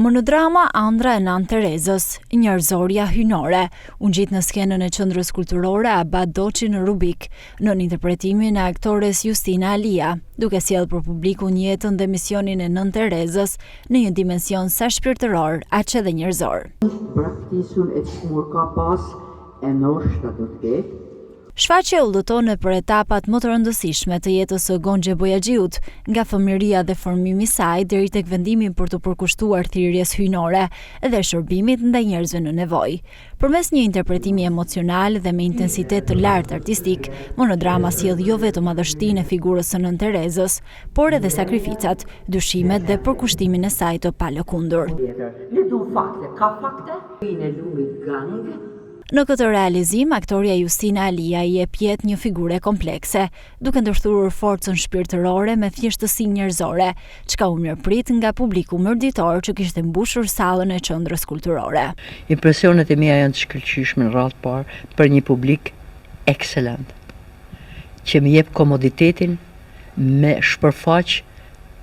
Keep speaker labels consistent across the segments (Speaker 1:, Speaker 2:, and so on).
Speaker 1: Monodrama Andra e Nën Terezës, njerëzorja hynore, u ngjit në skenën e qendrës kulturore Abad Doçi në Rubik, në interpretimin e aktores Justina Alia, duke sjellë për publikun jetën dhe misionin e Nën Terezës në një dimension sa shpirtëror, aq edhe njerëzor.
Speaker 2: Braktisur e çmur ka pas e noshta do të ketë.
Speaker 1: Shfaqja u udhëton për etapat më të rëndësishme të jetës së Gonxhe Bojaxhiut, nga fëmijëria dhe formimi i saj deri tek vendimi për të përkushtuar thirrjes hyjnore dhe shërbimit ndaj njerëzve në nevojë. Përmes një interpretimi emocional dhe me intensitet të lartë artistik, monodrama sjell jo vetëm madhështinë e figurës së Nën Terezës, por edhe sakrificat, dyshimet dhe përkushtimin e saj të palëkundur.
Speaker 2: Le du fakte, ka fakte? Në lumit gang.
Speaker 1: Në këtë realizim, aktoria Justina Alia i jep jetë një figure komplekse, duke ndërthurur forcën shpirtërore me thjeshtësi njerëzore, çka u mirëprit nga publiku mërdhitor që kishte mbushur sallën e qendrës kulturore.
Speaker 3: Impresionet e mia janë të shkëlqyeshme në radhë parë për një publik ekselent, që më jep komoditetin me shpërfaq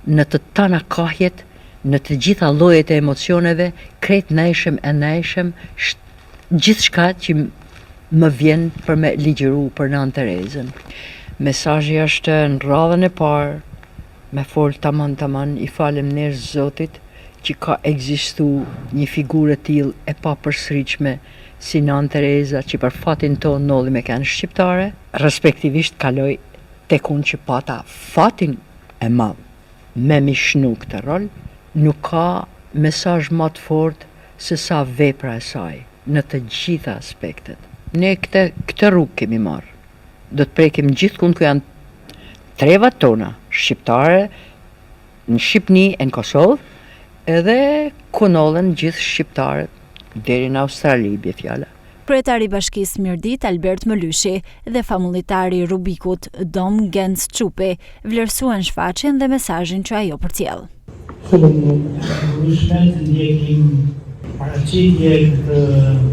Speaker 3: në të tana kahjet, në të gjitha llojet e emocioneve, krejt nejshëm e nejshëm, gjithçka që më vjen për me ligjëru për Nën Terezën. Mesazhi është në radhën e parë, me fol taman i faleminderit Zotit që ka ekzistu një figurë e tillë e papërsëritshme si Nën Tereza, që për fatin tonë nolli me kanë shqiptare, respektivisht kaloi tek unë që pata fatin e madh me mishnu këtë rol, nuk ka mesazh më të fortë se sa vepra e saj në të gjitha aspektet. Ne këtë rrugë kemi marrë. Do të prekim gjithkund ku janë trevat tona, shqiptare, në Shqipni e në Kosovë, edhe ku nollen gjithë shqiptarët deri në Australi, bie fjala.
Speaker 1: Kryetari i Bashkisë Mirdit, Albert Mëlyshi, dhe famulitari i Rubikut, Dom Genc Çupi, vlerësuan shfaqjen dhe mesazhin që ajo përcjell.
Speaker 4: Paraqitje këtë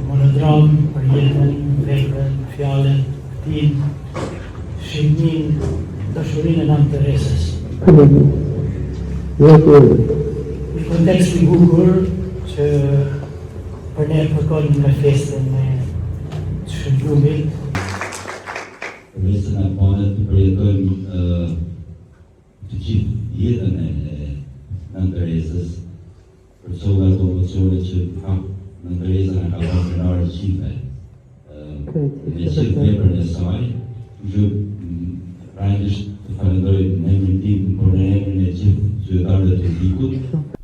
Speaker 4: monodram për jetën, veprën, fjalën, tin, shihnin, dashurinë e Nën Terezës. Në kontekst i bukur që për ne përkon nga festën e shëndrumit.
Speaker 5: Përvesën e panet të përjetojmë të gjithë jetën e Nën Terezës, për çdo nga ato emocione që Nën Tereza na ka dhënë krenare gjithë. Me gjithë veprën e saj, që rajnisht të falenderoj në emrin tim, por në emrin e gjithë qytetarëve të Rubikut.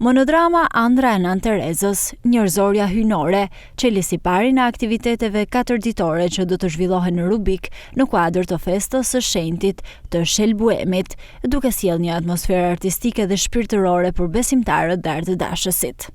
Speaker 1: Monodrama Andra e Nën Terezës, njerëzorja hyjnore, çeli sipari në aktiviteteve 4 ditore që do të zhvillohen në Rubik në kuadër të festës së shenjtit të Shelbuemit, duke sjellë një atmosferë artistike dhe shpirtërore për besimtarët dhe ardhëdashësit.